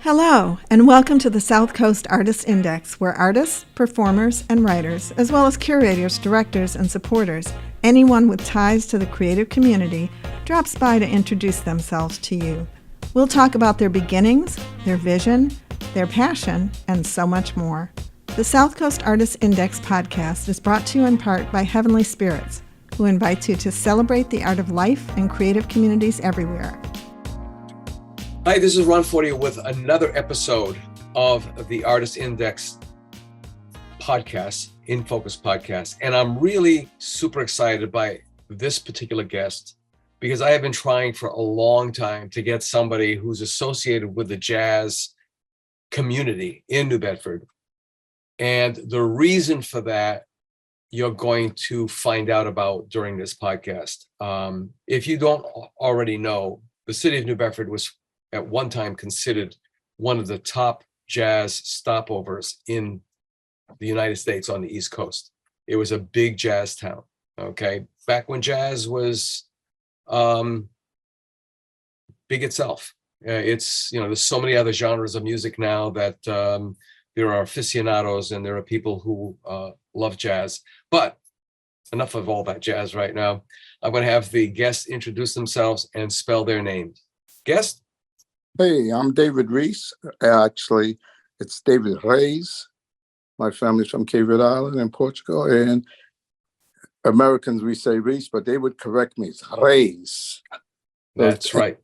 Hello, and welcome to the Southcoast Artist Index, where artists, performers, and writers, as well as curators, directors, and supporters, anyone with ties to the creative community, drops by to introduce themselves to you. We'll talk about their beginnings, their vision, their passion, and so much more. The Southcoast Artist Index podcast is brought to you in part by Heavenly Spirits, who invites you to celebrate the art of life and creative communities everywhere. Hi, this is Ron Fortier with another episode of the Artist Index podcast, In Focus podcast. And I'm really super excited by this particular guest because I have been trying for a long time to get somebody who's associated with the jazz community in New Bedford. And the reason for that, you're going to find out about during this podcast. If you don't already know, the city of New Bedford was at one time considered one of the top jazz stopovers in the United States on the East Coast. It was a big jazz town, okay? Back when jazz was big itself. It's, there's so many other genres of music now that there are aficionados and there are people who love jazz. But enough of all that jazz right now. I'm gonna have the guests introduce themselves and spell their names. Guest? Hey, I'm David Reis. Actually, it's David Reis. My family's from Cape Verde Island in Portugal, and Americans, we say Reis, but they would correct me. It's Reis. That's right.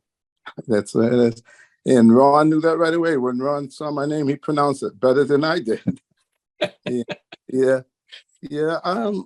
That's and Ron knew that right away. When Ron saw my name, he pronounced it better than I did. Yeah. I'm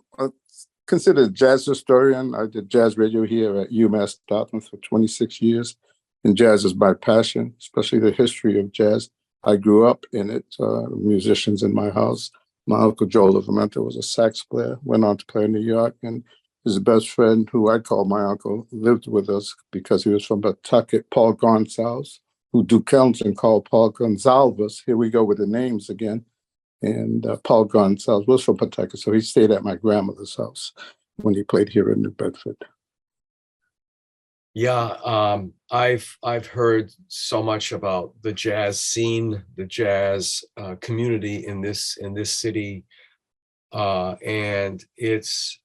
considered a jazz historian. I did jazz radio here at UMass Dartmouth for 26 years. And jazz is my passion, especially the history of jazz. I grew up in it, musicians in my house. My uncle Joe Livamento was a sax player, went on to play in New York, and his best friend, who I call my uncle, lived with us because he was from Pawtucket, Paul Gonsalves, who Duke Ellington called Paul Gonsalves. Here we go with the names again. And Paul Gonsalves was from Pawtucket, so he stayed at my grandmother's house when he played here in New Bedford. Yeah, I've heard so much about the jazz scene, the jazz community in this city, and it's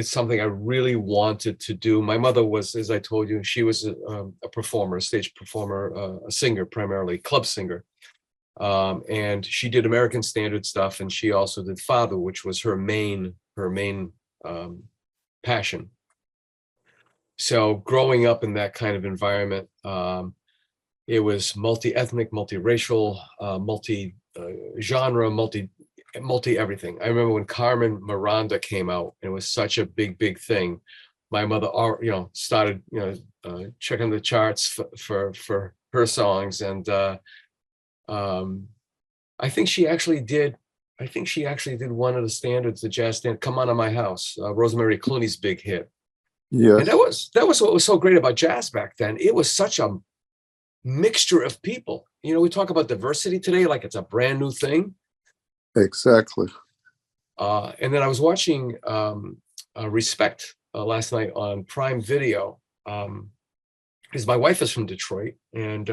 something I really wanted to do. My mother was, as I told you, she was a performer, a stage performer, a singer, primarily club singer, and she did American Standard stuff, and she also did fado, which was her main passion. So growing up in that kind of environment, it was multi-ethnic, multiracial, multi-genre, multi-everything. I remember when Carmen Miranda came out, and it was such a big thing. My mother, started, checking the charts for her songs, and I think she actually did one of the standards, the jazz standard, "Come On to My House," Rosemary Clooney's big hit. Yes. And that was what was so great about jazz back then. It was such a mixture of people. We talk about diversity today like it's a brand new thing. Exactly. And then I was watching Respect last night on Prime Video, because my wife is from Detroit, and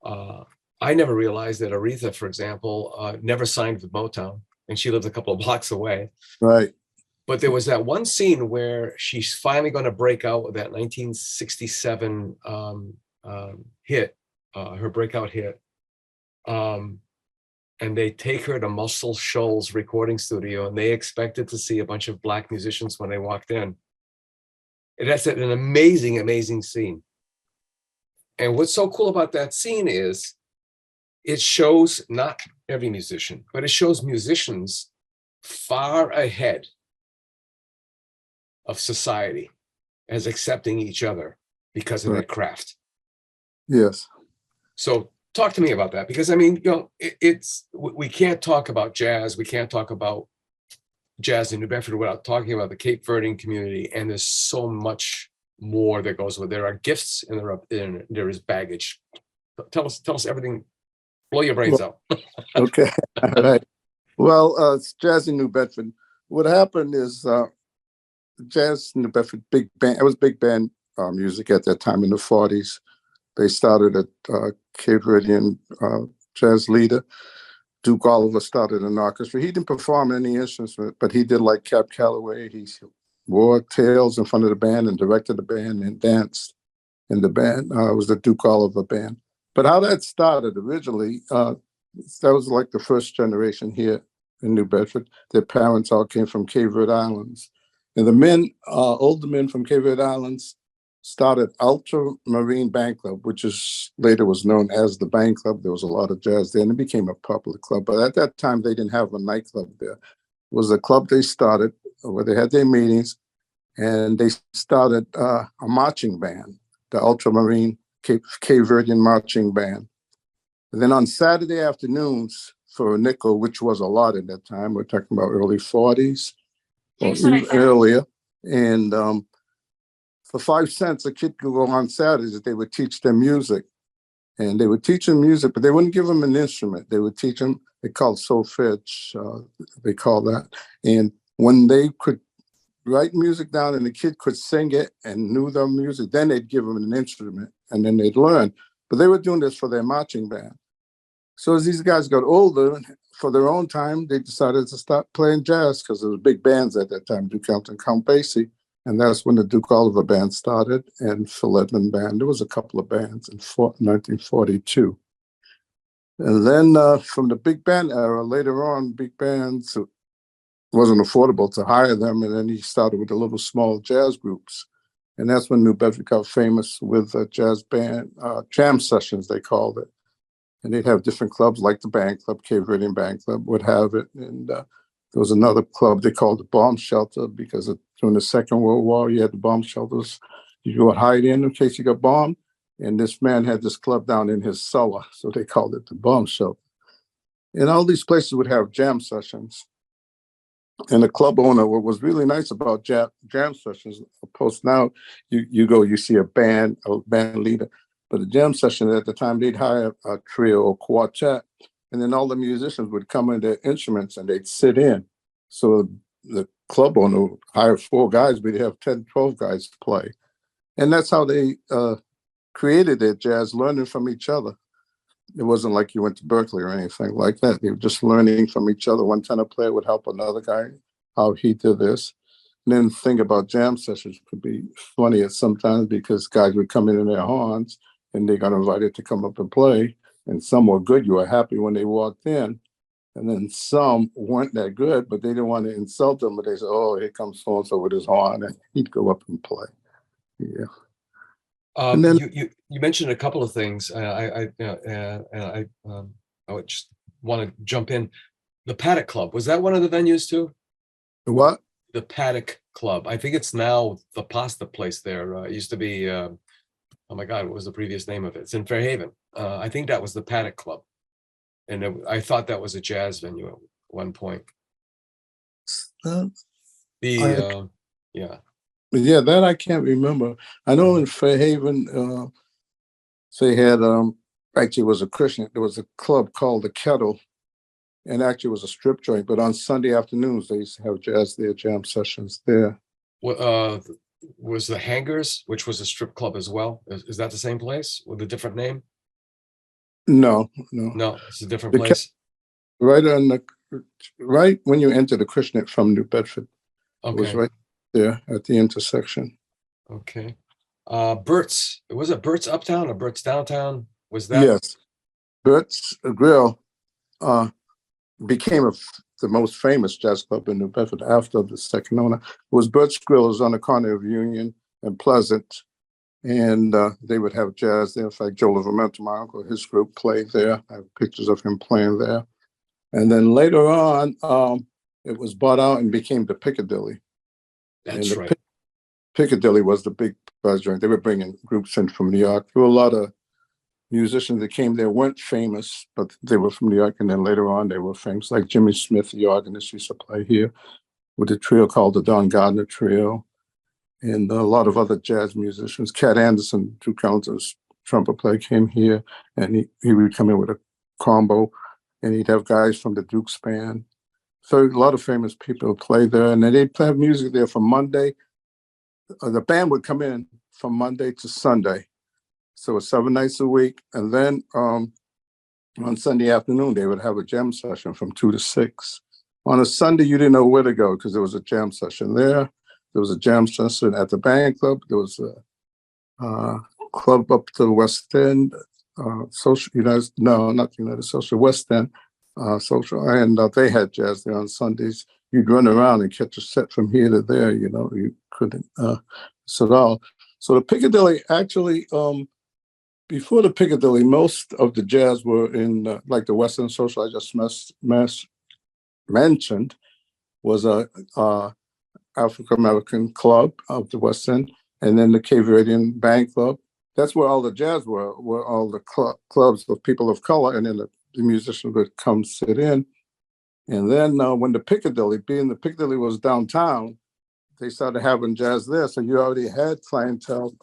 I never realized that Aretha, for example, never signed with Motown, and she lived a couple of blocks away. Right. But there was that one scene where she's finally going to break out with that 1967 hit, her breakout hit. And they take her to Muscle Shoals recording studio, and they expected to see a bunch of Black musicians when they walked in. And that's an amazing scene. And what's so cool about that scene is it shows not every musician, but it shows musicians far ahead of society as accepting each other because of their craft. Yes. So talk to me about that, because we can't talk about jazz. We can't talk about jazz in New Bedford without talking about the Cape Verdean community. And there's so much more that goes with it. There are gifts and there is baggage. Tell us everything. Blow your brains out. Okay. All right. Well, it's jazz in New Bedford. What happened is jazz in New Bedford, big band. It was big band music at that time in the 40s. They started at Cape Verdean jazz leader. Duke Oliver started an orchestra. He didn't perform any instruments, but he did like Cap Calloway. He wore tails in front of the band and directed the band and danced in the band. It was the Duke Oliver band. But how that started originally, that was like the first generation here in New Bedford. Their parents all came from Cape Verde Islands. And the men, older men from Cape Verde Islands, started Ultramarine Band Club, which is later was known as the Band Club. There was a lot of jazz there, and it became a popular club. But at that time, they didn't have a nightclub there. It was a club they started where they had their meetings, and they started a marching band, the Ultramarine Cape Verdean Marching Band. And then on Saturday afternoons for a nickel, which was a lot at that time, we're talking about early 40s or even earlier, and for 5 cents, a kid could go on Saturdays. They would teach them music, and they would teach them music, but they wouldn't give them an instrument. They would teach them. They called solfege. They call that. And when they could write music down, and the kid could sing it and knew their music, then they'd give them an instrument, and then they'd learn. But they were doing this for their marching band. So as these guys got older, for their own time, they decided to start playing jazz because there was big bands at that time, Duke Ellington, Count Basie. And that's when the Duke Oliver Band started, and Phil Edmund Band. There was a couple of bands in 1942. And then from the big band era, later on, big bands, it wasn't affordable to hire them. And then he started with the little small jazz groups. And that's when New Bedford got famous with a jazz band, jam sessions, they called it. And they'd have different clubs like the Band Club, Cape Verdean Band Club would have it. And there was another club they called the Bomb Shelter because during the Second World War, you had the bomb shelters you would hide in case you got bombed. And this man had this club down in his cellar, so they called it the Bomb Shelter. And all these places would have jam sessions. And the club owner, what was really nice about jam sessions, opposed now, you see a band leader. But a jam session at the time, they'd hire a trio or quartet, and then all the musicians would come in their instruments and they'd sit in. So the club owner would hire 4 guys, but they'd have 10, 12 guys to play. And that's how they created their jazz, learning from each other. It wasn't like you went to Berkeley or anything like that. They were just learning from each other. One tenor player would help another guy, how he did this. And then the thing about jam sessions could be funny at sometimes because guys would come in their horns and they got invited to come up and play. And some were good. You were happy when they walked in. And then some weren't that good, but they didn't want to insult them. But they said, oh, here comes so-and-so with his horn. And he'd go up and play. Yeah. And then you mentioned a couple of things. I would just want to jump in. The Paddock Club, was that one of the venues too? the what? The Paddock Club. I think it's now the pasta place there. It used to be, oh my God, what was the previous name of it? It's in Fairhaven. I think that was the Paddock Club. And I thought that was a jazz venue at one point. Yeah. Yeah, that I can't remember. I know in Fairhaven, they had, actually it was a Christian, there was a club called the Kettle, and actually it was a strip joint, but on Sunday afternoons, they used to have jazz there, jam sessions there. Was the Hangers, which was a strip club as well? Is that the same place with a different name? No, It's a different place. Right when you enter the Christian from New Bedford. Okay. It was right there at the intersection. Okay. Bert's, was it Bert's Uptown or Bert's Downtown? Was that? Yes. Bert's Grill became the most famous jazz club in New Bedford after the second owner. It was Bert's Grill. It was on the corner of Union and Pleasant. And they would have jazz there. In fact, Joe Livermento, my uncle, his group played there. I have pictures of him playing there. And then later on, it was bought out and became the Piccadilly. That's right. Piccadilly was the big buzz joint. They were bringing groups in from New York. There were a lot of musicians that came there, weren't famous, but they were from New York. And then later on, they were famous, like Jimmy Smith, the organist, used to play here with a trio called the Don Gardner Trio. And a lot of other jazz musicians. Cat Anderson, Duke Ellington's trumpet player, came here, and he would come in with a combo, and he'd have guys from the Duke's band. So a lot of famous people play there, and then they'd play music there from Monday. The band would come in from Monday to Sunday, So it's 7 nights a week. And then on Sunday afternoon, they would have a jam session from 2 to 6. On a Sunday, you didn't know where to go because there was a jam session there. There was a jam session at the band club. There was a club up to the West End, Social United, no, not United Social, West End Social. And they had jazz there on Sundays. You'd run around and catch a set from here to there, you couldn't sit all. So the Piccadilly actually, before the Piccadilly, most of the jazz were in like the West End Social I just mentioned was a African-American club of the West End, and then the Cape Verdean Band Club. That's where all the jazz were all the clubs of people of color, and then the musicians would come sit in. And then when the Piccadilly was downtown, they started having jazz there. So you already had clientele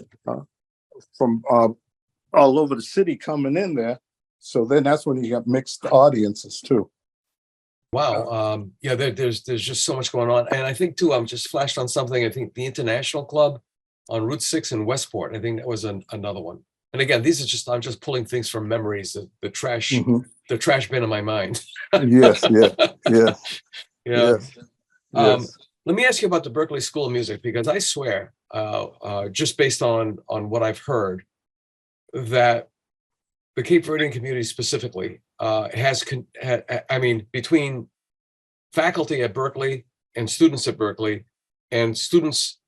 from all over the city coming in there. So then that's when you got mixed audiences too. Wow. Yeah, there's just so much going on. And I think too, I'm just flashed on something. I think the International Club on Route 6 in Westport, I think that was another one. And again, I'm just pulling things from memories, the trash bin in my mind. Yes, yeah. Yes. Yes. Let me ask you about the Berklee School of Music, because I swear, just based on what I've heard, that the Cape Verdean community specifically between faculty at Berklee and students at Berklee, and students,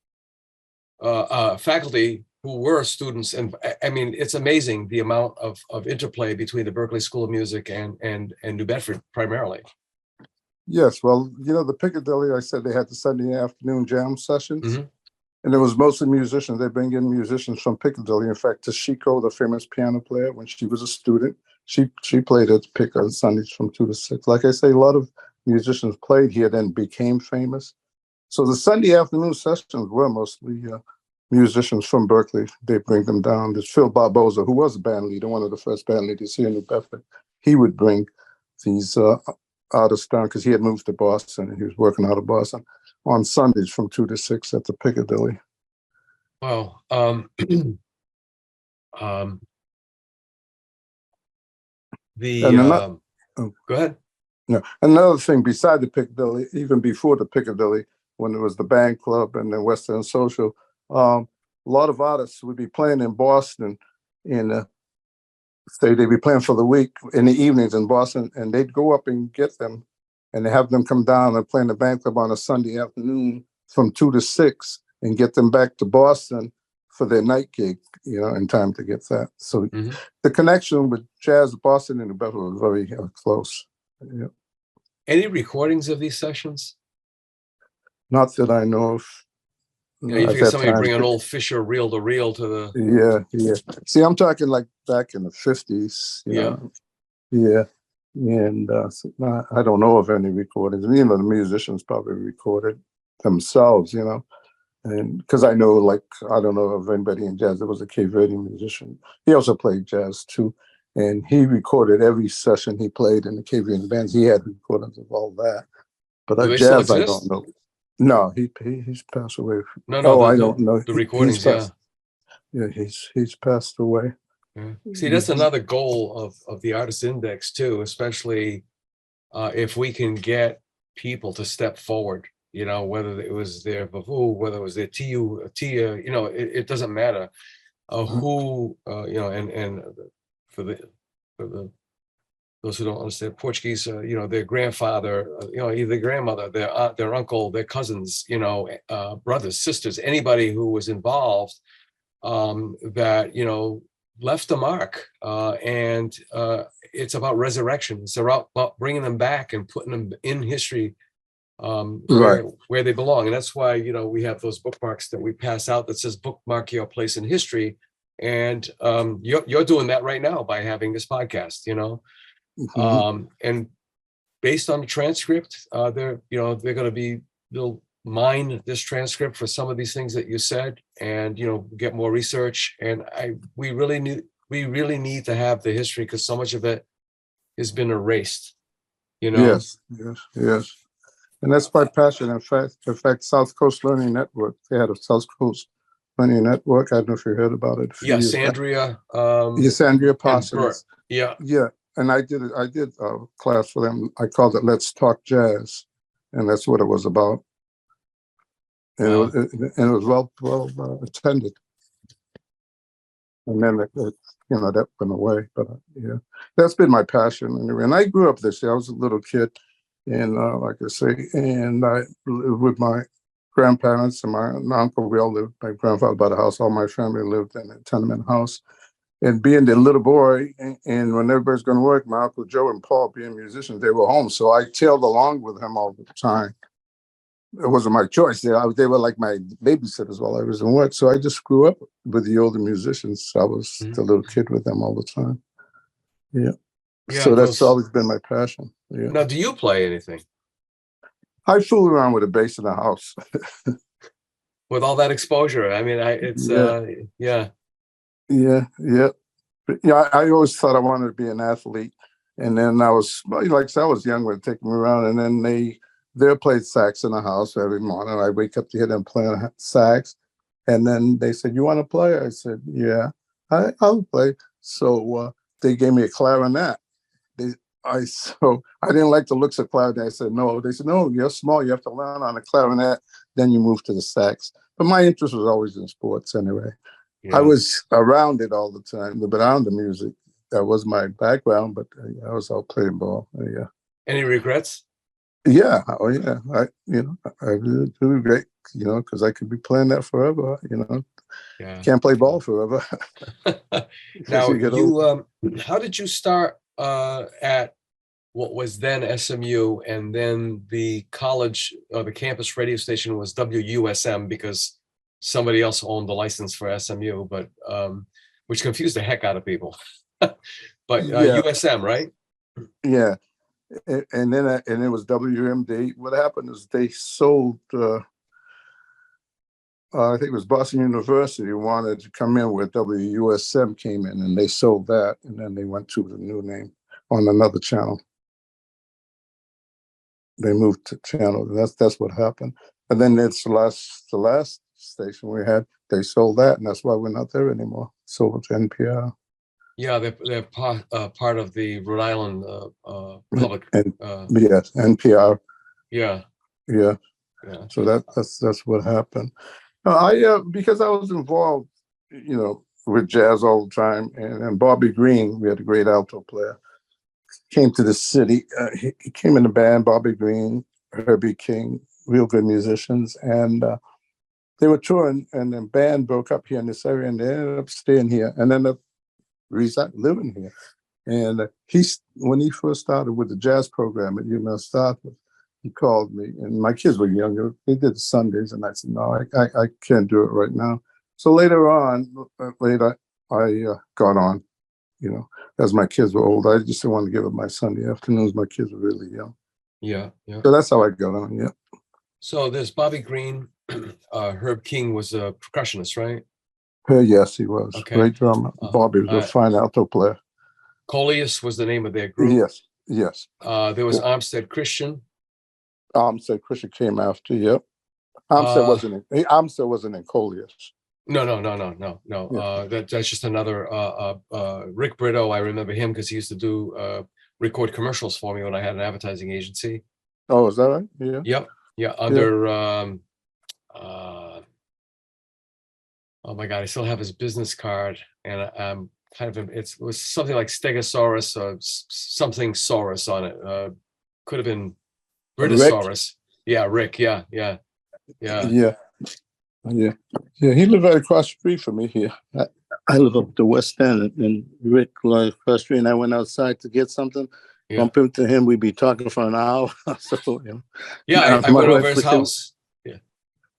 faculty who were students, and I mean, it's amazing the amount of interplay between the Berklee School of Music and New Bedford primarily. Yes, well, the Piccadilly, I said they had the Sunday afternoon jam sessions, and it was mostly musicians. They bring in musicians from Piccadilly. In fact, Tashiko, the famous piano player, when she was a student, she played at Pick on Sundays from 2 to 6. Like I say, a lot of musicians played here, then became famous. So the Sunday afternoon sessions were mostly musicians from Berklee. They bring them down. There's Phil Barboza, who was a band leader, one of the first band leaders here in New Bedford. He would bring these artists down because he had moved to Boston and he was working out of Boston on Sundays from 2 to 6 at the Piccadilly. Wow. Go ahead. No, another thing beside the Piccadilly, even before the Piccadilly, when it was the band club and the West End Social, a lot of artists would be playing in Boston they'd be playing for the week in the evenings in Boston, and they'd go up and get them and have them come down and play in the band club on a Sunday afternoon from 2 to 6 and get them back to Boston for their night gig, in time to get that. So the connection with jazz, Boston and New Bedford was very close. Yeah. Any recordings of these sessions? Not that I know of. You figure somebody bring an old Fisher reel-to-reel to the... Yeah. See, I'm talking like back in the 50s. Yeah. And I don't know of any recordings. The musicians probably recorded themselves, and because I know, I don't know of anybody in jazz. There was a Cape Verdean musician. He also played jazz too. And he recorded every session he played in the Cape Verdean bands. He had recordings of all that. But jazz, I don't know. No, he's passed away. No, I don't know. The recordings, he's passed away. Yeah. See, that's another goal of the Artist Index too, especially if we can get people to step forward. Whether it was their Bavu, whether it was their Tia, it doesn't matter who, and for those who don't understand Portuguese, their grandfather, either their grandmother, their aunt, their uncle, their cousins, brothers, sisters, anybody who was involved that, left a mark. And it's about resurrection. It's about bringing them back and putting them in history where they belong. And that's why, we have those bookmarks that we pass out that says bookmark your place in history. And you're doing that right now by having this podcast, and based on the transcript, they're they'll mine this transcript for some of these things that you said, and get more research. And we really need to have the history, because so much of it has been erased. Yes. And that's my passion. In fact, Southcoast Learning Network, they had a Southcoast Learning Network. I don't know if you heard about it. Yes, Andrea. Yes, Andrea And Bert. Parsons. Yeah. Yeah, and I did a class for them. I called it "Let's Talk Jazz," and that's what it was about. And it was well attended. And then that went away. But yeah, that's been my passion anyway. And I grew up this year. I was a little kid, and like I say, and I lived with my grandparents and my uncle. We all lived. My grandfather bought a house. All my family lived in a tenement house. And being the little boy, and when everybody's going to work, my Uncle Joe and Paul being musicians, they were home. So I tailed along with him all the time. It wasn't my choice. They were like my babysitters while I was in work. So I just grew up with the older musicians. I was the little kid with them all the time. Yeah. So that's always been my passion. Yeah. Now, do you play anything? I fool around with a bass in the house. With all that exposure. I mean, yeah. Yeah, I always thought I wanted to be an athlete. And then I was young when they take me around, and then they played sax in the house every morning. I wake up to hear them playing sax. And then they said, "You want to play?" I said, "Yeah, I'll play." So they gave me a clarinet. I didn't like the looks of clarinet. I said, "No." They said, "No, you're small. You have to learn on a clarinet. Then you move to the sax." But my interest was always in sports anyway. Yeah. I was around it all the time, but around the music. That was my background, but I was out playing ball. Yeah. Any regrets? Yeah. Oh, yeah. I really do regret, because I could be playing that forever. Yeah. Can't play ball forever. Now, how did you start at what was then SMU, and then the college or the campus radio station was WUSM because somebody else owned the license for SMU, but which confused the heck out of people. But USM, right? Yeah, and it was WMD. What happened is they sold. I think it was Boston University wanted to come in where WUSM came in, and they sold that, and then they went to the new name on another channel. They moved to channel. That's what happened. And then it's the last station we had. They sold that, and that's why we're not there anymore. Sold to NPR. Yeah, they're part of the Rhode Island public. Yes, NPR. Yeah. So that's what happened. Because I was involved, with jazz all the time, and Bobby Green, we had a great alto player, came to the city. He came in the band. Bobby Green, Herbie King, real good musicians, and they were touring, and the band broke up here in this area, and they ended up staying here, and ended up living here. And when he first started with the jazz program at UMass Dartmouth, he called me, and my kids were younger. They did Sundays, and I said, "No, I can't do it right now." So later I got on, as my kids were old. I just didn't want to give up my Sunday afternoons. My kids were really young. Yeah. So that's how I got on, yeah. So there's Bobby Green. Herb King was a percussionist, right? Yes, he was. Okay. Great drummer. Bobby was a fine alto player. Coleus was the name of their group. Yes. There was Armstead Christian. Armstead Christian came after, yep. Armstead wasn't in Coleus. No. Yeah. That's just another Rick Brito. I remember him because he used to do record commercials for me when I had an advertising agency. Oh, is that right? Yeah. Yep. Yeah. Under oh my God, I still have his business card, and I'm it was something like Stegosaurus or something Saurus on it. Could have been Britosaurus. Yeah, Rick. Yeah. He lived right across the street from me here. I live up the West End, and Rick lived across the street, and I went outside to get something. Bump into him, we'd be talking for an hour. So, I went over his house. Yeah.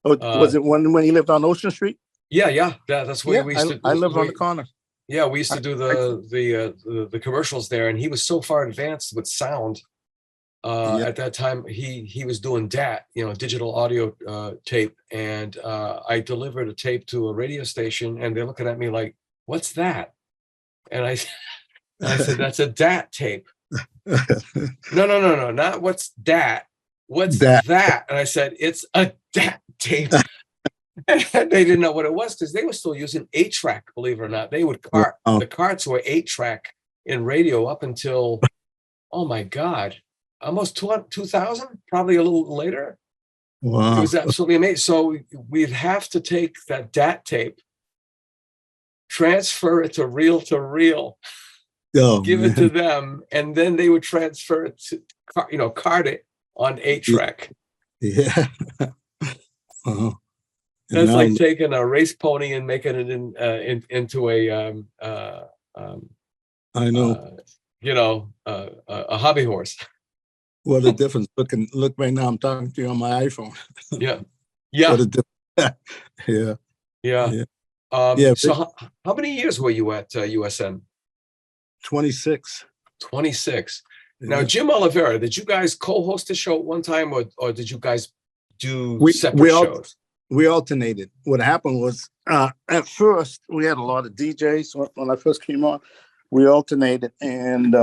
Oh, was it when he lived on Ocean Street? Yeah. That's where we used to. I lived on the corner. Yeah, we used to do the commercials there, and he was so far advanced with sound. At that time, he was doing DAT, digital audio tape, and I delivered a tape to a radio station, and they're looking at me like, "What's that?" And I said, "That's a DAT tape." No, not what's DAT. What's that? And I said, "It's a DAT tape." And they didn't know what it was because they were still using 8-track, believe it or not. They would cart, Wow. the carts were 8-track in radio up until, oh my God, almost 2000, probably a little later. It Wow. was absolutely amazing. So we'd have to take that DAT tape, transfer it to reel, Oh, give it man. to them, and then they would transfer it to, cart it on 8-track. Yeah. Wow. And That's now, like taking a race pony and making it into a I know a hobby horse. what a difference. Look right now, I'm talking to you on my iPhone. Yeah, What yeah, a difference. Yeah. yeah. Yeah. So how many years were you at USM? 26. 26. Now, Yeah. Jim Oliveira, did you guys co-host a show at one time, or did you guys do We separate shows? we alternated. What happened was, at first we had a lot of DJs when I first came on. We alternated, and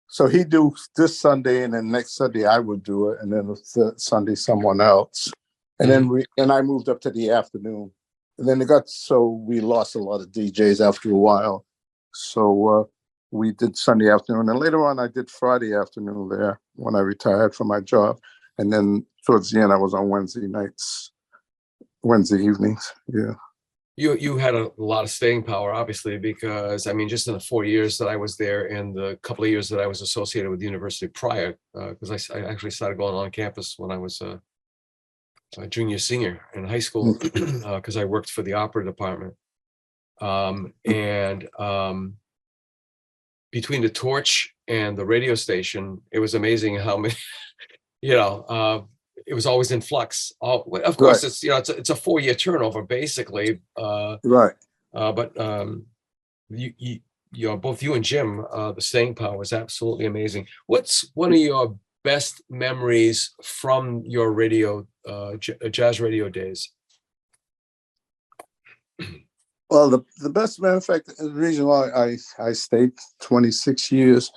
so he'd do this Sunday, and then next Sunday I would do it, and then the third Sunday someone else, and then I moved up to the afternoon, and then we lost a lot of DJs after a while, so we did Sunday afternoon, and later on I did Friday afternoon there when I retired from my job, and then towards the end I was on Wednesday evenings. Yeah. You had a lot of staying power, obviously, because I mean, just in the 4 years that I was there and the couple of years that I was associated with the university prior, because I actually started going on campus when I was a junior, senior in high school, because I worked for the opera department. Between the torch and the radio station, it was amazing how many, it was always in flux. Of course, Right. it's a 4-year turnover basically. Right. But both you and Jim, the staying power was absolutely amazing. What's one of your best memories from your radio, jazz radio days? Well, the best matter of fact, the reason why I stayed 26 years,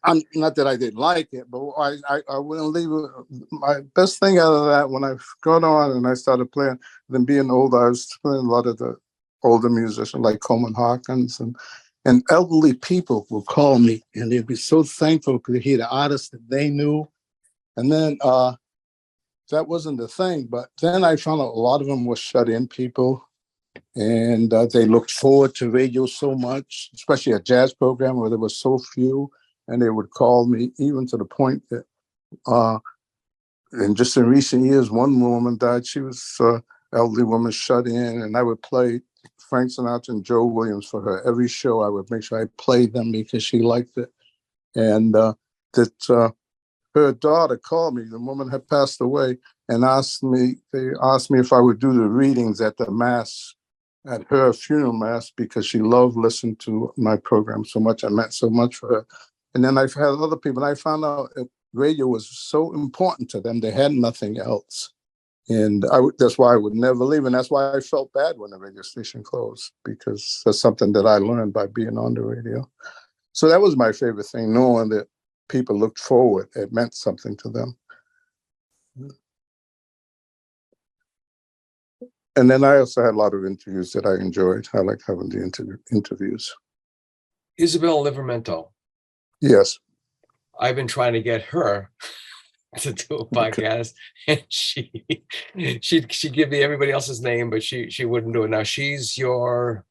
I'm not that I didn't like it, but I wouldn't leave it. My best thing out of that, when I got on and I started playing, then being older, I was playing a lot of the older musicians like Coleman Hawkins, and elderly people would call me and they'd be so thankful to hear the artists that they knew. And then that wasn't the thing, but then I found out a lot of them were shut-in people, and they looked forward to radio so much, especially a jazz program where there were so few. And they would call me, even to the point that, and just in recent years, one woman died. She was an elderly woman shut in, and I would play Frank Sinatra and Joe Williams for her. Every show, I would make sure I played them because she liked it. And her daughter called me. The woman had passed away, and they asked me if I would do the readings at the mass, at her funeral mass, because she loved listening to my program so much. I meant so much for her. And then I've had other people, and I found out that radio was so important to them. They had nothing else. And that's why I would never leave. And that's why I felt bad when the radio station closed, because that's something that I learned by being on the radio. So that was my favorite thing, knowing that people looked forward. It meant something to them. And then I also had a lot of interviews that I enjoyed. I like having the interviews. Isabel Livermento. Yes. I've been trying to get her to do a podcast, and she give me everybody else's name, but she wouldn't do it. Now she's your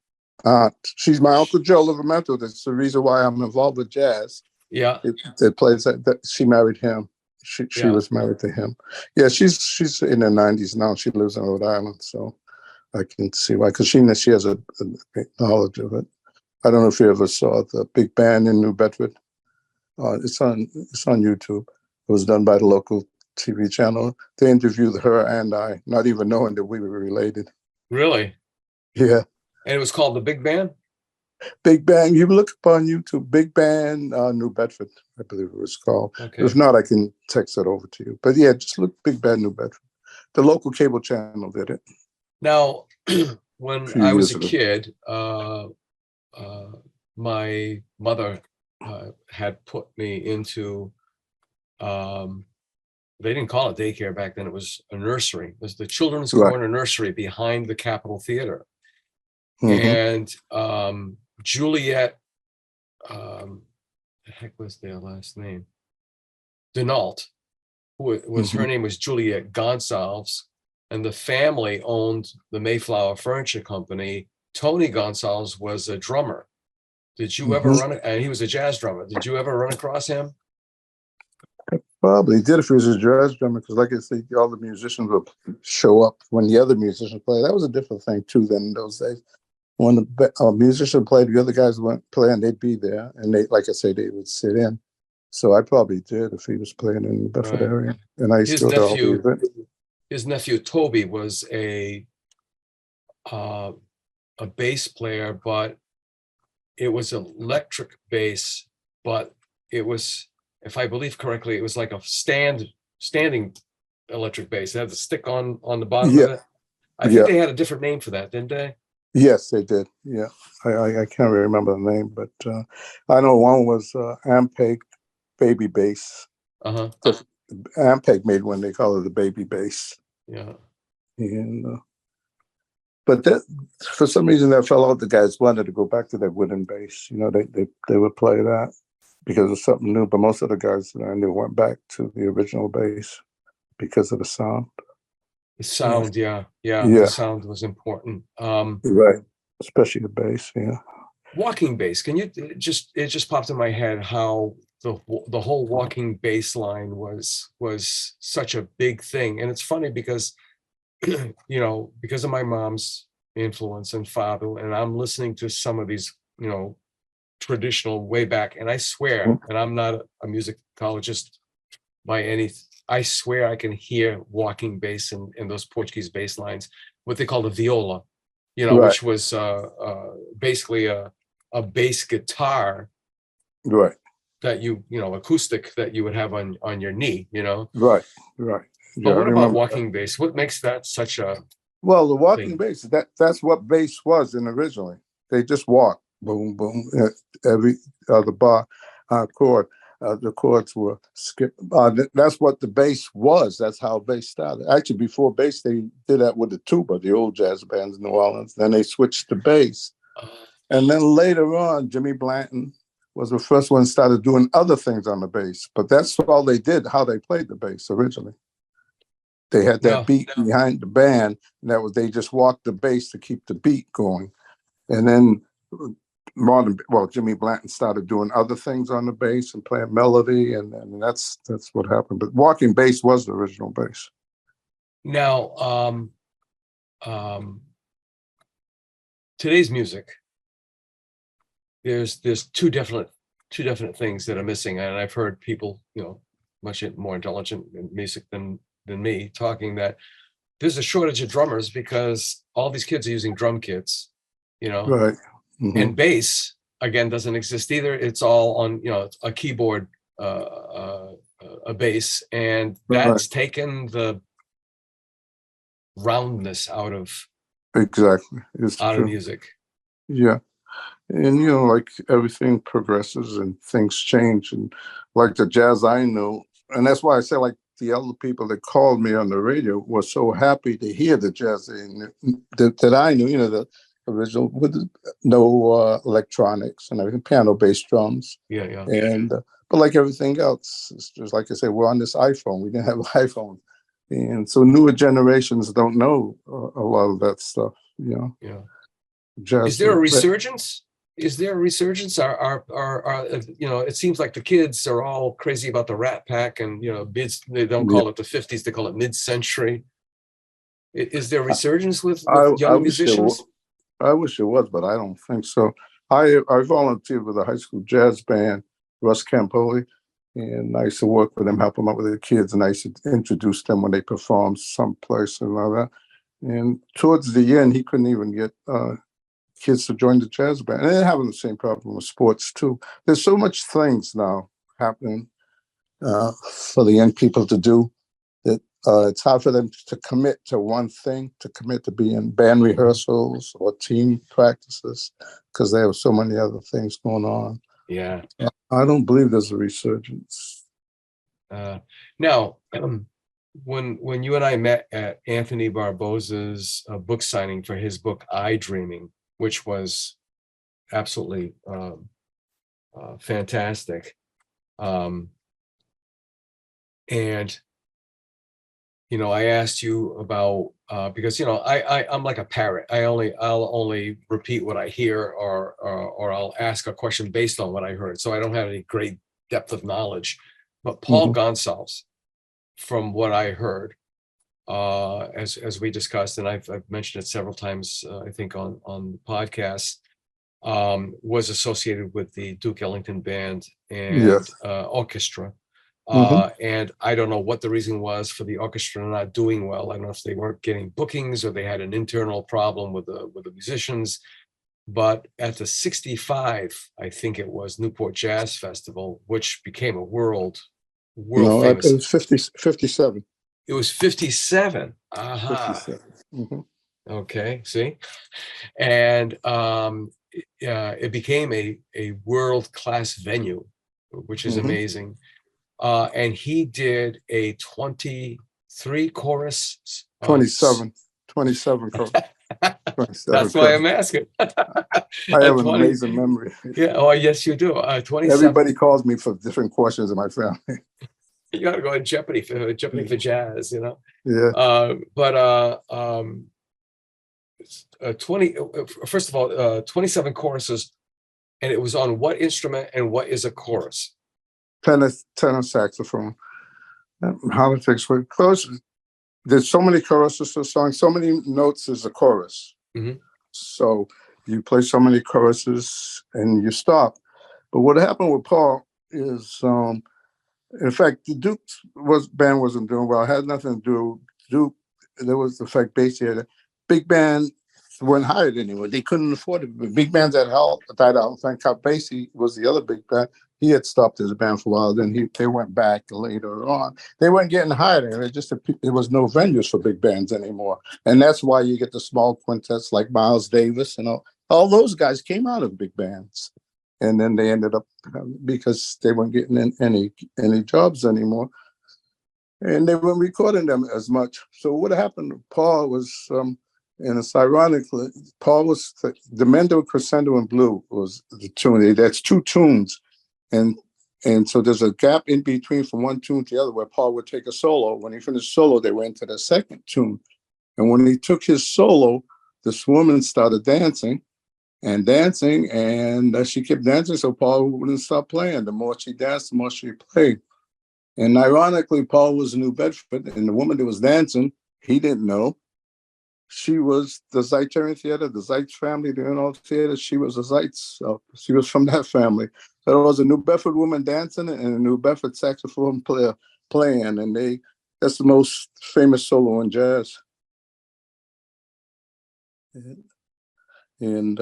she's my Uncle Joe Livermento. That's the reason why I'm involved with jazz. Yeah. It plays that she married him. She was married to him. Yeah, she's in her 90s now. She lives in Rhode Island, so I can see why, because she has a great knowledge of it. I don't know if you ever saw the Big Band in New Bedford. It's on YouTube. It was done by the local TV channel. They interviewed her and I, not even knowing that we were related. Really? Yeah. And it was called The Big Band? Big Band. You look up on YouTube, Big Band, New Bedford, I believe it was called. Okay. If not, I can text it over to you. But yeah, just look Big Band, New Bedford. The local cable channel did it. Now, when I was a kid, my mother had put me into they didn't call it daycare back then. It was a nursery. It was the Children's Right. Corner Nursery behind the Capitol Theater. Mhm. And Juliet, the heck was their last name? Denault, who was her Mhm. name was Juliet Gonsalves, and the family owned the Mayflower Furniture Company. Tony Gonsalves was a drummer. Did you ever Mhm. run it? And he was a jazz drummer. Did you ever run across him? Probably did if he was a jazz drummer, because like I say, all the musicians would show up when the other musicians played. That was a different thing too than in those days. When the musician played, the other guys went play and they'd be there, and they, like I say, they would sit in. So I probably did if he was playing in the Bedford Right. area, and I used His to go to all the nephew, events. his nephew Toby was uh, a bass player, but it was electric bass, but it was, if I believe correctly, it was like a standing electric bass. It had the stick on the bottom Yeah, of it. I think yeah, they had a different name for that, didn't they? yes, they did. Yeah, I can't really remember the name, but I know one was Ampeg Baby Bass. Uh-huh. Ampeg made one. They call it the Baby Bass, Yeah. and but that, for some reason, that fell out. The guys wanted to go back to that wooden bass. You know, they would play that because it's something new. But most of the guys that I knew went back to the original bass because of the sound. The sound, yeah. The Yeah, sound was important. right. Especially the bass. Yeah. Walking bass. Can you it just popped in my head how the whole walking bass line was such a big thing. And it's funny because because of my mom's influence and father, and I'm listening to some of these, traditional way back, and I swear, and I'm not a musicologist by any, I swear I can hear walking bass in those Portuguese bass lines, what they call the viola, Right. which was basically a bass guitar Right. that acoustic that you would have on your knee, Right. Right. Yeah, But I what about remember that. walking bass? What makes that such a Well, the walking thing? bass, that's what bass was in originally. They just walk, boom, boom, every other bar chord. The chords were skipped. That's what the bass was. That's how bass started. Actually, before bass, they did that with the tuba, the old jazz bands in New Orleans. Then they switched to bass. And then later on, Jimmy Blanton was the first one started doing other things on the bass. But that's all they did, how they played the bass originally. They had that No, beat behind the band, and they just walked the bass to keep the beat going. And then Jimmy Blanton started doing other things on the bass and playing melody, and that's what happened. But walking bass was the original bass. now today's music, there's two definite things that are missing, and I've heard people, much more intelligent in music than me, talking that there's a shortage of drummers because all these kids are using drum kits, Right. Mm-hmm. and bass again doesn't exist either. It's all on a keyboard, a bass, and that's taken the roundness out of Exactly. It's true. music. Yeah. And like everything progresses and things change, and like the jazz I knew, and that's why I say, like, the other people that called me on the radio were so happy to hear the jazz that I knew, the original with no electronics and everything, piano, bass, drums. Yeah. And but like everything else, it's just like I say, we're on this iPhone. We didn't have an iPhone, and so newer generations don't know a lot of that stuff. Yeah. Jazz. Is there a resurgence? Are it seems like the kids are all crazy about the Rat Pack, and they don't call it the 50s, they call it mid-century. Is there a resurgence with young musicians? I wish it was, but I don't think so. I volunteered with a high school jazz band, Russ Campoli, and I used to work with them, help them out with the kids, and I used to introduce them when they performed someplace and all that. And towards the end, he couldn't even get kids to join the jazz band. And they're having the same problem with sports too. There's so much things now happening for the young people to do that it's hard for them to commit to one thing, to commit to be in band rehearsals or team practices, because they have so many other things going on. Yeah. I don't believe there's a resurgence. Now, when you and I met at Anthony Barboza's book signing for his book I Dreaming, which was absolutely fantastic, and I asked you about because I'm like a parrot. I'll only repeat what I hear, or I'll ask a question based on what I heard. So I don't have any great depth of knowledge. But Paul Gonsalves, from what I heard, as we discussed, and I've mentioned it several times, I think on the podcast, was associated with the Duke Ellington Band and Yes. orchestra. Mhm. And I don't know what the reason was for the orchestra not doing well. I don't know if they weren't getting bookings or they had an internal problem with the musicians. But at the 65, I think it was, Newport Jazz Festival, which became a world No, it famous. was 57. It was 57. Aha. 57. Mhm. Okay. See, and it became a world-class venue, which is Mhm. amazing. And he did a 23 chorus. 27. 27 crores. 27 That's why crores. I'm asking. I have an amazing memory. Yeah. Oh, yes, you do. 27. Everybody calls me for different questions in my family. You got to go in Jeopardy for jazz, Yeah. But 20. First of all, 27 choruses, and it was on what instrument and what is a chorus? Tenor saxophone. How to fix with choruses. There's so many choruses to a song, so many notes is a chorus. Mhm. So you play so many choruses and you stop. But what happened with Paul is, in fact, the Duke's band wasn't doing well. It had nothing to do. Duke, there was the fact basically big band weren't hired anymore. They couldn't afford it. The big bands that died out. In fact, Count Basie was the other big band. He had stopped his band for a while. Then they went back later on. They weren't getting hired. There was no venues for big bands anymore. And that's why you get the small quintets like Miles Davis and all those guys came out of big bands. And then they ended up, because they weren't getting any jobs anymore. And they weren't recording them as much. So what happened to Paul was, and it's ironically, Paul was the Mendo Crescendo in Blue was the tune. That's two tunes. And so there's a gap in between from one tune to the other where Paul would take a solo. When he finished solo, they went to the second tune. And when he took his solo, this woman started dancing, and she kept dancing. So Paul wouldn't stop playing. The more she danced, the more she played. And ironically, Paul was in New Bedford, and the woman that was dancing, he didn't know. She was the Zeiterian Theater, the Zeitz family, doing all theater. She was a Zeitz, so she was from that family. So there was a New Bedford woman dancing and a New Bedford saxophone player playing, and that's the most famous solo in jazz. And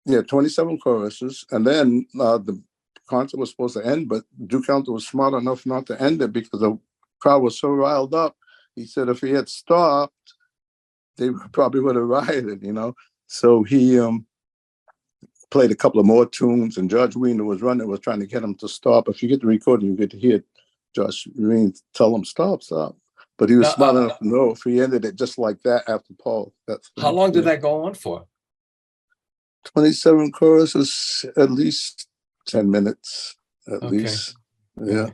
27 choruses, and then the concert was supposed to end, but Duke Ellington was smart enough not to end it because the crowd was so riled up. He said if he had stopped, they probably would have rioted, So he played a couple of more tunes, and George Weiner was trying to get him to stop. If you get the recording, you get to hear George Weiner tell him stop. But he was smart enough to know if he ended it just like that after Paul. How long did that go on for? 27 choruses, at least 10 minutes, at least. Yeah.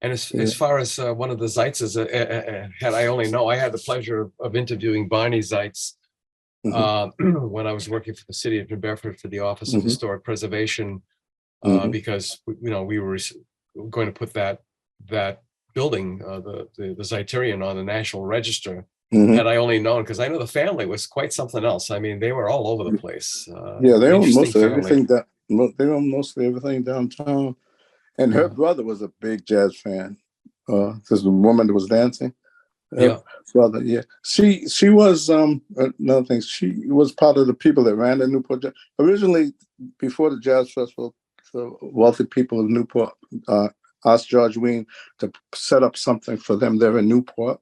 And as far as one of the Zeitzes, I had the pleasure of interviewing Barney Zeitz when I was working for the city of New Bedford for the Office of Historic Preservation, because we were going to put that building, the Zeiterian, on the National Register. Had I only known, because I know the family was quite something else. I mean, they were all over the place. They owned mostly everything. They owned mostly everything downtown. And her brother was a big jazz fan. Because the woman that was dancing. Brother, yeah. She was another thing. She was part of the people that ran the Newport Jazz. Originally, before the Jazz Festival, the wealthy people of Newport asked George Weiner to set up something for them there in Newport.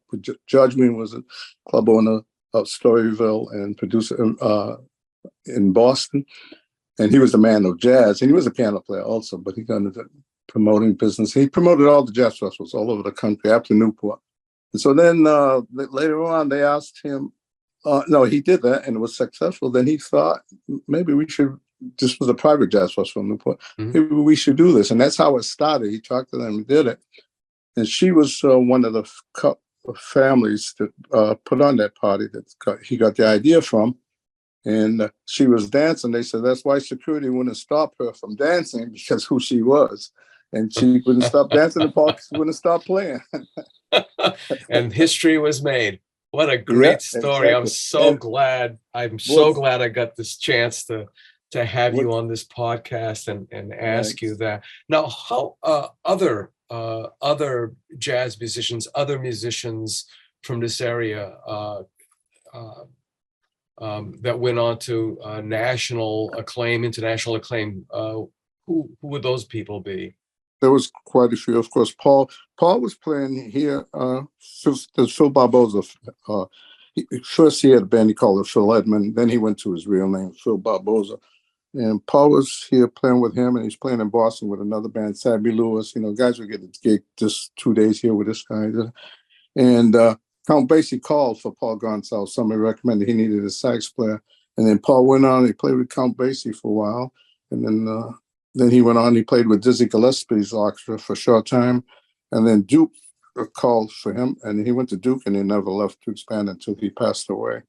George Weiner was a club owner of Storyville and producer in Boston. And he was a man of jazz. And he was a piano player also, but he got into promoting business. He promoted all the jazz festivals all over the country after Newport. And so then later on, they asked him, no, he did that and it was successful. Then he thought maybe we should, this was a private jazz festival in Newport, maybe we should do this. And that's how it started. He talked to them and did it. And she was one of the families that put on that party that he got the idea from. And she was dancing. They said that's why security wouldn't stop her from dancing, because who she was. And she wouldn't stop dancing, and Paul wouldn't stop playing. And history was made. What a great story. Exactly. I'm so glad I got this chance to have you on this podcast and ask you that. Now, how other jazz musicians, other musicians from this area that went on to national acclaim, international acclaim, who would those people be? There was quite a few. Of course, Paul was playing here. There's Phil Barboza. First he had a band he called it Phil Edmond. Then he went to his real name, Phil Barboza. And Paul was here playing with him, and he's playing in Boston with another band, Sabby Lewis. You know, guys would get a gig just 2 days here with this guy. And Count Basie called for Paul Gonsalves. Somebody recommended he needed a sax player. And then Paul went on, he played with Count Basie for a while. And then he went on, he played with Dizzy Gillespie's orchestra for a short time. And then Duke called for him, and he went to Duke, and he never left Duke's band until he passed away.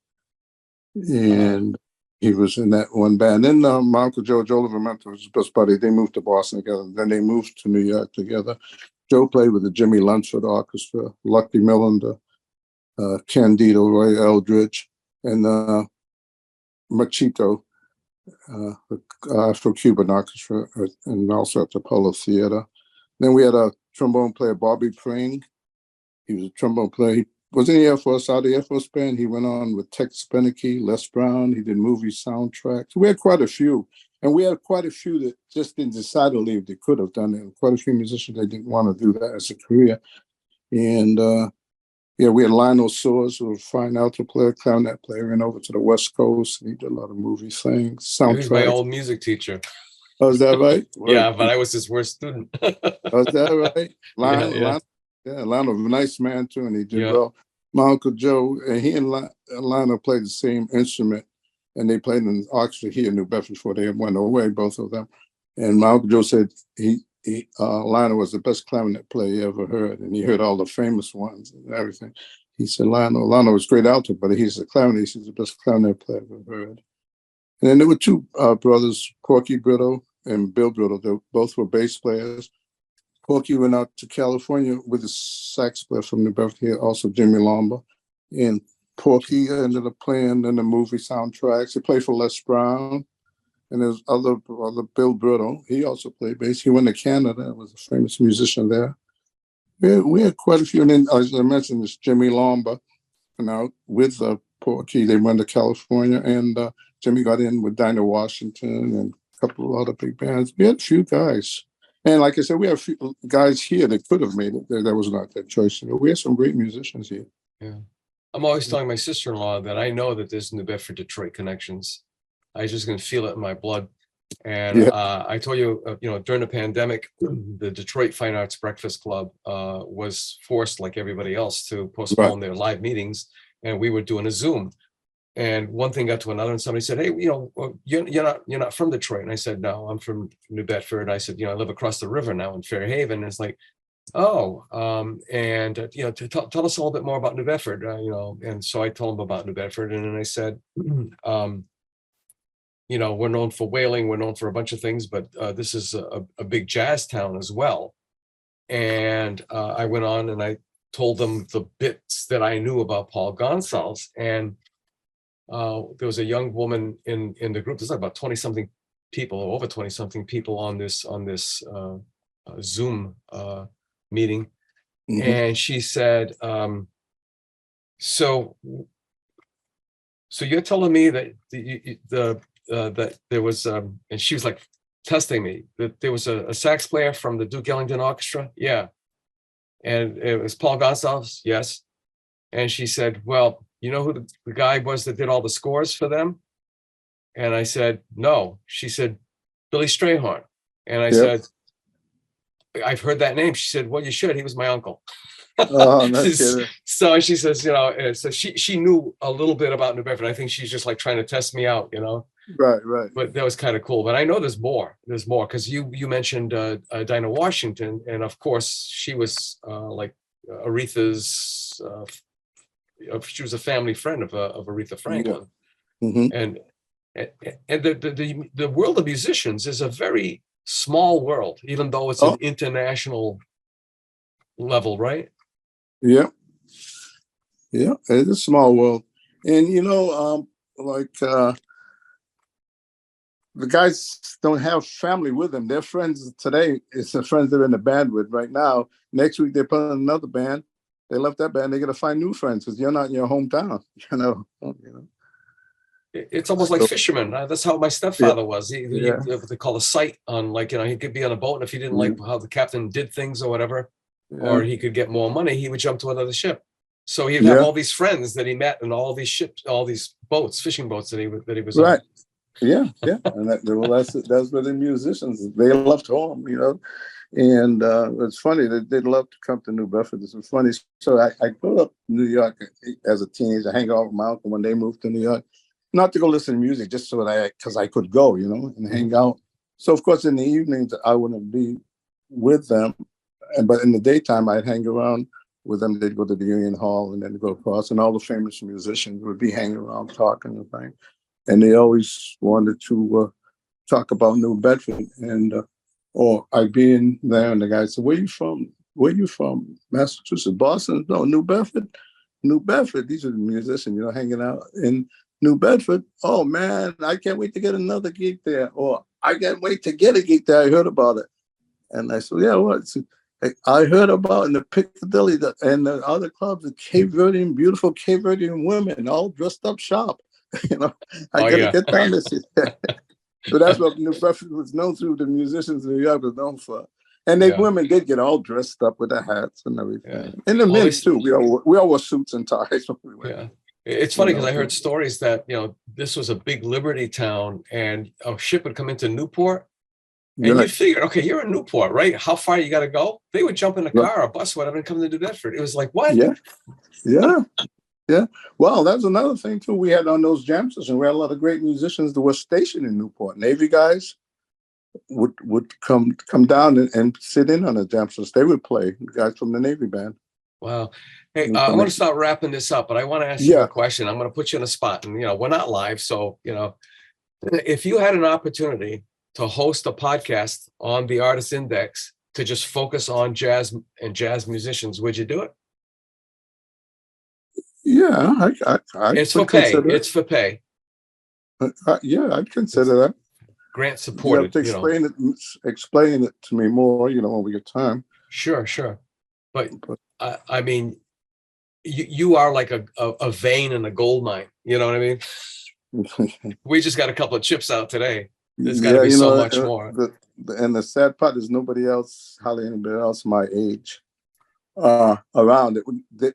And he was in that one band. Then my Uncle Joe Livermento was his best buddy. They moved to Boston together. Then they moved to New York together. Joe played with the Jimmy Lunceford Orchestra, Lucky Millinder, Candido, Roy Eldridge, and Machito, the Afro-Cuban Orchestra, and also at the Polo Theater. Then we had a trombone player, Bobby Pring. He was a trombone player. He was in the Air Force, out of the Air Force Band. He went on with Tex Beneke, Les Brown. He did movie soundtracks. We had quite a few. And we had quite a few that just didn't decide to leave. They could have done it. Quite a few musicians, they didn't want to do that as a career. And we had Lionel Soares, who was a fine alto player, clarinet player, went over to the West Coast. And he did a lot of movie things, soundtracks. He was my old music teacher. Oh, is that right? Yeah, but I was his worst student. Oh, is that right? Lionel was a nice man too, and he did well. My Uncle Joe, and he and Lionel played the same instrument, and they played in orchestra here in New Bedford before they went away, both of them. And my Uncle Joe said Lionel was the best clarinet player he ever heard, and he heard all the famous ones and everything. He said Lionel was great alto, but he's a clarinet. He's the best clarinet player I've ever heard. And then there were two brothers, Porky Brittle and Bill Brittle. They both were bass players. Porky went out to California with a sax player from New Bedford here, also Jimmy Lomba. And Porky ended up playing in the movie soundtracks. He played for Les Brown. And there's other Bill Brittle. He also played bass. He went to Canada, was a famous musician there. We had quite a few. And then, as I mentioned, this Jimmy Lomba, with Porky. They went to California, and Jimmy got in with Dinah Washington and a couple of other big bands. We had a few guys. And like I said, we have a few guys here that could have made it. That was not their choice. We have some great musicians here. Yeah. I'm always telling my sister-in-law that I know that there's New Bedford, Detroit connections. I just can feel it in my blood. And I told you, during the pandemic, the Detroit Fine Arts Breakfast Club was forced, like everybody else, to postpone their live meetings. And we were doing a Zoom. And one thing got to another, and somebody said, "Hey, you're not from Detroit." And I said, "No, I'm from New Bedford." I said, "I live across the river now in Fairhaven." And it's like, "Oh, tell us a little bit more about New Bedford." And so I told them about New Bedford, and then I said, we're known for whaling, we're known for a bunch of things, but this is a big jazz town as well. And I went on and I told them the bits that I knew about Paul Gonsalves. And there was a young woman in the group. There's like about 20-something people, over 20-something people on this Zoom meeting. Mm-hmm. And she said, so you're telling me that that there was, and she was like testing me, that there was a sax player from the Duke Ellington Orchestra? Yeah. And it was Paul Gonsalves? Yes. And she said, well, you know who the guy was that did all the scores for them? And I said, no. She said, Billy Strayhorn. And I said, I've heard that name. She said, well, you should. He was my uncle. Oh, no kidding. So she says, so she knew a little bit about New Bedford. I think she's just like trying to test me out, Right, right. but that was kind of cool. But I know there's more because you mentioned Dinah Washington, and of course she was like Aretha's. She was a family friend of Aretha Franklin, Yeah. Mm-hmm. and the world of musicians is a very small world, even though it's an international level, right? Yeah. Yeah, it's a small world. And the guys don't have family with them. Their friends today, it's the friends they're in the band with right now. Next week they put in another band. They left that band, they're gonna find new friends because you're not in your hometown, It's almost like So, fishermen. That's how my stepfather was. yeah. They call a sight on, like, he could be on a boat, and if he didn't like how the captain did things or whatever, or he could get more money, he would jump to another ship. So he'd have all these friends that he met in all these ships, all these boats, fishing boats that he was right. on. Yeah, yeah. And that's where the musicians, they left home, And it's funny that they'd love to come to New Bedford. This is funny. So I grew up in New York as a teenager, hang out with my uncle when they moved to New York, not to go listen to music, just so that because I could go, and hang out. So of course in the evenings I wouldn't be with them, but in the daytime I'd hang around with them. They'd go to the Union Hall and then go across, and all the famous musicians would be hanging around talking and things. And they always wanted to talk about New Bedford, and or I'd be in there, and the guy said, "Where you from? Where you from? Massachusetts, Boston? No, New Bedford. New Bedford." These are the musicians, hanging out in New Bedford. Oh man, I can't wait to get another gig there, or I can't wait to get a gig there. I heard about it, and I said, "Yeah, what?" So, I heard about in the Piccadilly and the other clubs, the beautiful Cape Verdean women, all dressed up sharp. I gotta get down this. So that's what New Bedford was known through. The musicians in New York was known for, and they women did get all dressed up with their hats and everything. And the men too. We all wore suits and ties. Yeah, it's funny because I heard stories that this was a big Liberty town, and a ship would come into Newport, and you figured, okay, you're in Newport, right? How far you got to go? They would jump in a car, or a bus, whatever, and come to New Bedford. It was like, what? Yeah. Well, that's another thing too. We had on those jam sessions, we had a lot of great musicians that were stationed in Newport. Navy guys would come down and sit in on the jam sessions. They would play, guys from the Navy band. Wow. Hey, I'm going to start wrapping this up, but I want to ask you a question. I'm going to put you on a spot, and we're not live, so if you had an opportunity to host a podcast on the Artist Index to just focus on jazz and jazz musicians, would you do it? Yeah, I it's for pay. It's for pay. Yeah, I'd consider that. Grant supported. You have to explain it to me more, when we get time. Sure. But I mean, you are like a vein in a gold mine. You know what I mean? We just got a couple of chips out today. There's got to be so much more. And the sad part is nobody else, hardly anybody else my age, around it.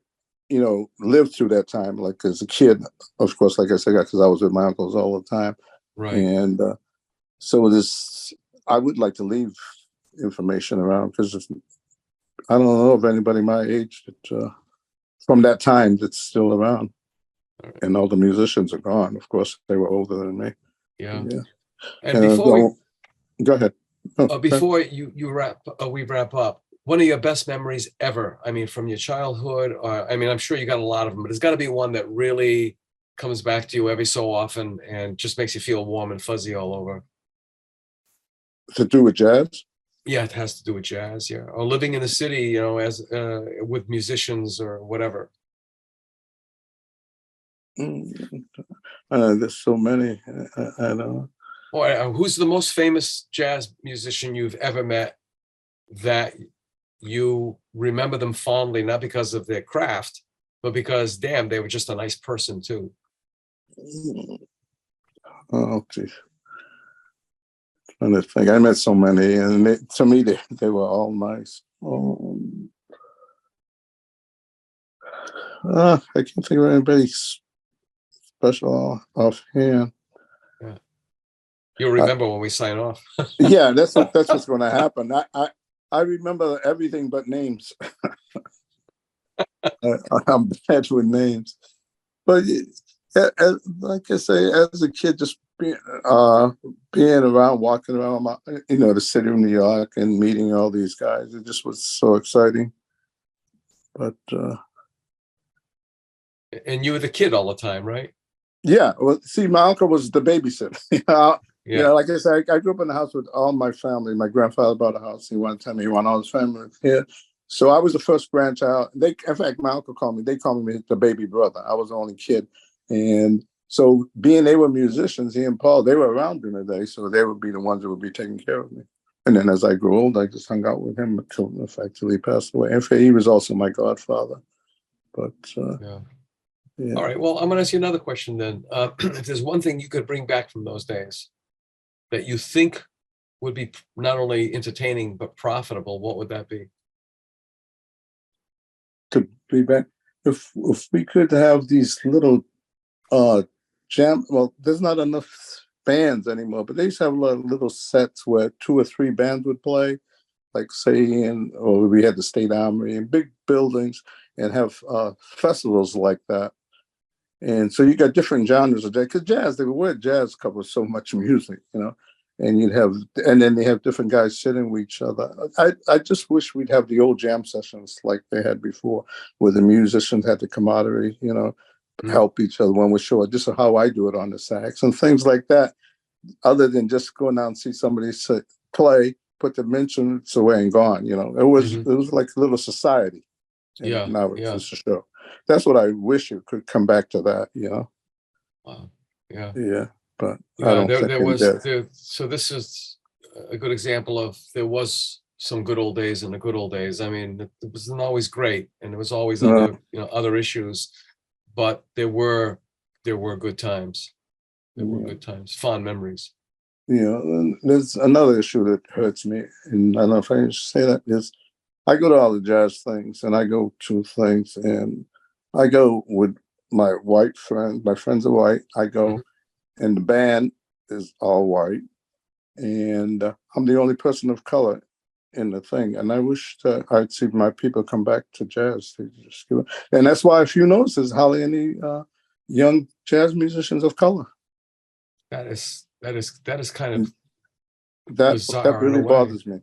Lived through that time, like as a kid, of course, like I said, because I was with my uncles all the time. Right. And so I would like to leave information around, because I don't know of anybody my age that, from that time, that's still around. Right. And all the musicians are gone. Of course, they were older than me. Yeah. And before go ahead. Before we wrap up, one of your best memories ever, I mean, from your childhood, or I'm sure you got a lot of them, but there's got to be one that really comes back to you every so often and just makes you feel warm and fuzzy all over. To do with jazz? Yeah, it has to do with jazz, yeah. Or living in the city, as with musicians or whatever. There's so many. I know. Who's the most famous jazz musician you've ever met that you remember them fondly, not because of their craft, but because, damn, they were just a nice person too? Oh, geez. Trying to think. I met so many, and to me, they were all nice. I can't think of anybody special offhand. Yeah. You'll remember when we sign off. Yeah, that's what's going to happen. I remember everything but names. I'm bad with names, but like I say, as a kid, just being around, walking around, the city of New York and meeting all these guys, it just was so exciting. But And you were the kid all the time, right? yeah, well, see, my uncle was the babysitter. Yeah. Like I said, I grew up in the house with all my family. My grandfather bought a house. He wanted to tell me he wanted all his family here. So I was the first grandchild. In fact, my uncle called me. They called me the baby brother. I was the only kid, and so being they were musicians, he and Paul, they were around during the day, so they would be the ones that would be taking care of me. And then as I grew old, I just hung out with him until he passed away. And he was also my godfather. But Yeah. yeah. All right. Well, I'm going to ask you another question then. If there's one thing you could bring back from those days that you think would be not only entertaining but profitable, what would that be? To be back, if we could have these little jam. Well, there's not enough bands anymore, but they used to have a lot of little sets where 2 or 3 bands would play, like say or we had the State Armory in big buildings and have festivals like that. And so you got different genres of jazz, because the word jazz covers so much music, and then they have different guys sitting with each other. I just wish we'd have the old jam sessions like they had before, where the musicians had the camaraderie, help each other when we're short. This is how I do it on the sax and things like that, other than just going out and see somebody play, put the instruments away and gone. It was like a little society. And Yeah. now it's just a show. That's what I wish it could come back to that. Wow. Yeah. Yeah, but Yeah, I don't think there it was did. so this is a good example of there was some good old days in the good old days. I mean, it wasn't always great, and there was always No. other issues, but there were good times. There were Yeah. good times, fond memories. And there's another issue that hurts me, and I don't know if I should say that, is I go to all the jazz things, and I go to things, and I go with my white friends. My friends are white. I go, and the band is all white, and I'm the only person of color in the thing. And I wish that I'd see my people come back to jazz. And that's why, if you notice, there's hardly any young jazz musicians of color. That is kind of That bizarre in a really way. bothers me.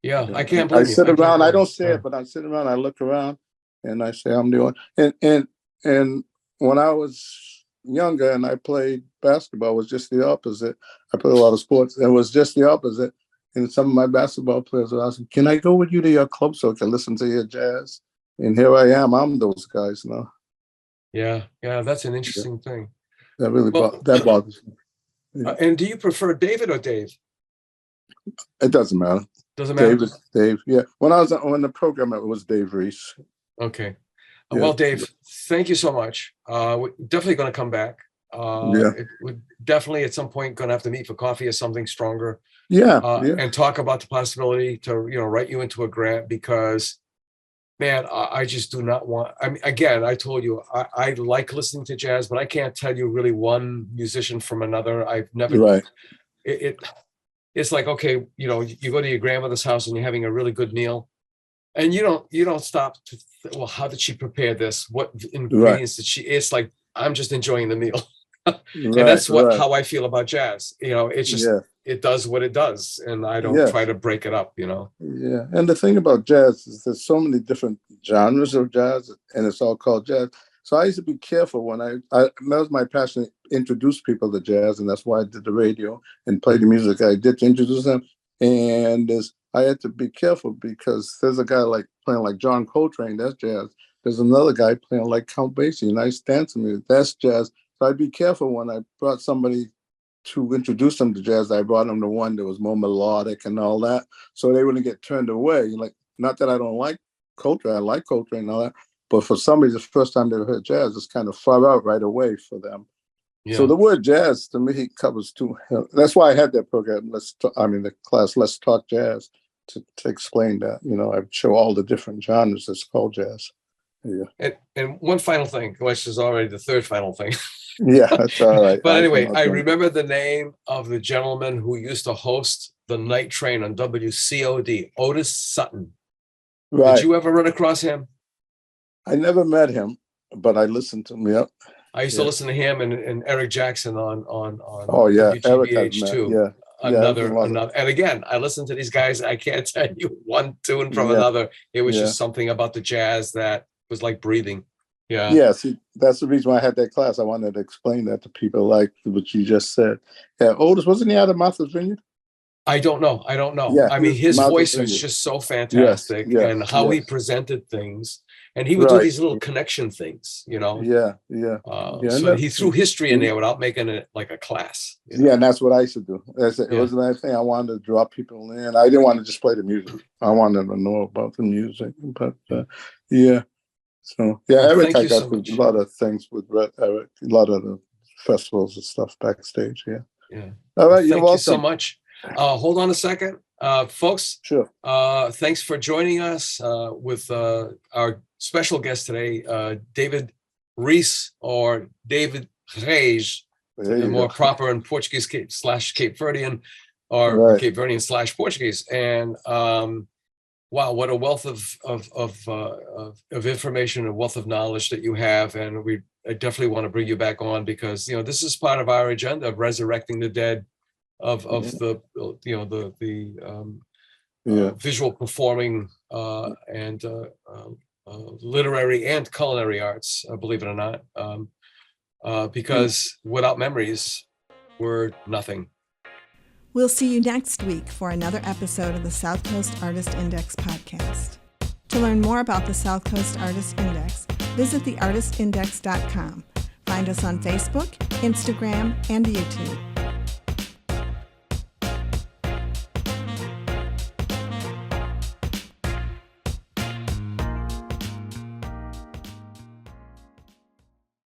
Yeah, Yeah. I can't blame you. Sit around. I don't say Yeah. it, but I sit around. I look around, and I say I'm the only. And when I was younger and I played basketball, it was just the opposite. I played a lot of sports. It was just the opposite. And some of my basketball players would ask me, "Can I go with you to your club so I can listen to your jazz?" And here I am. I'm those guys now. Yeah, that's an interesting thing. That really that bothers me. Yeah. And do you prefer David or Dave? It doesn't matter. Doesn't matter. Dave. Yeah. When I was on the program, it was Dave Reis. Okay. Yeah. Well, Dave, thank you so much. We're definitely going to come back. We're definitely at some point going to have to meet for coffee or something stronger. And talk about the possibility to write you into a grant, because man, I just do not want. I mean, again, I told you I like listening to jazz, but I can't tell you really one musician from another. I've never. Right. It's like, okay, you go to your grandmother's house and you're having a really good meal, and you don't stop to well, how did she prepare this? What ingredients did she? It's like I'm just enjoying the meal. And that's how I feel about jazz. It's just it does what it does, and I don't try to break it up. Yeah, and the thing about jazz is there's so many different genres of jazz, and it's all called jazz. So I used to be careful when that was my passion, introduce people to jazz, and that's why I did the radio and play the music I did to introduce them. And I had to be careful because there's a guy playing like John Coltrane, that's jazz. There's another guy playing like Count Basie, nice dancing music, that's jazz. So I'd be careful when I brought somebody to introduce them to jazz. I brought them to one that was more melodic and all that, so they wouldn't get turned away. Not that I don't like Coltrane, I like Coltrane and all that, but for somebody, the first time they heard jazz, it's kind of far out right away for them. Yeah. So the word jazz to me covers too. That's why I had that program. The class, Let's Talk Jazz, to explain that. I show all the different genres that's called jazz. And one final thing, which is already the third final thing. Yeah, that's all right. But anyway, I remember the name of the gentleman who used to host the night train on WCOD, Otis Sutton. Right. Did you ever run across him? I never met him, but I listened to him. Yep. I used to listen to him and Eric Jackson on Oh yeah, Eric WGBH met, too. yeah. Another. And again, I listened to these guys. I can't tell you one tune from another. It was just something about the jazz that was like breathing. Yeah. Yeah. See, that's the reason why I had that class. I wanted to explain that to people, like what you just said. Yeah. Otis, wasn't he out of Martha's Vineyard? I don't know. Yeah, I mean, his Martha's voice was Vineyard. just so fantastic, and how he presented things. And he would do these little connection things, you know. So he threw history in there without making it like a class. You know? And that's what I used to do. It was another thing. I wanted to draw people in. I didn't want to just play the music. I wanted to know about the music. But so Eric, I got a lot of things with Eric, a lot of the festivals and stuff backstage. Yeah. All right, you're welcome. Thank you so much. Hold on a second, folks. Sure. Thanks for joining us with our special guest today, David Reis, or David Reis, more proper in Portuguese / Cape Verdean, or Cape Verdean / Portuguese. And wow, what a wealth of information, a wealth of knowledge that you have. And I definitely want to bring you back on, because this is part of our agenda of resurrecting the dead. Of the visual performing and literary and culinary arts, believe it or not, because without memories, we're nothing. We'll see you next week for another episode of the Southcoast Artist Index podcast. To learn more about the Southcoast Artist Index, visit theartistindex.com. Find us on Facebook, Instagram, and YouTube.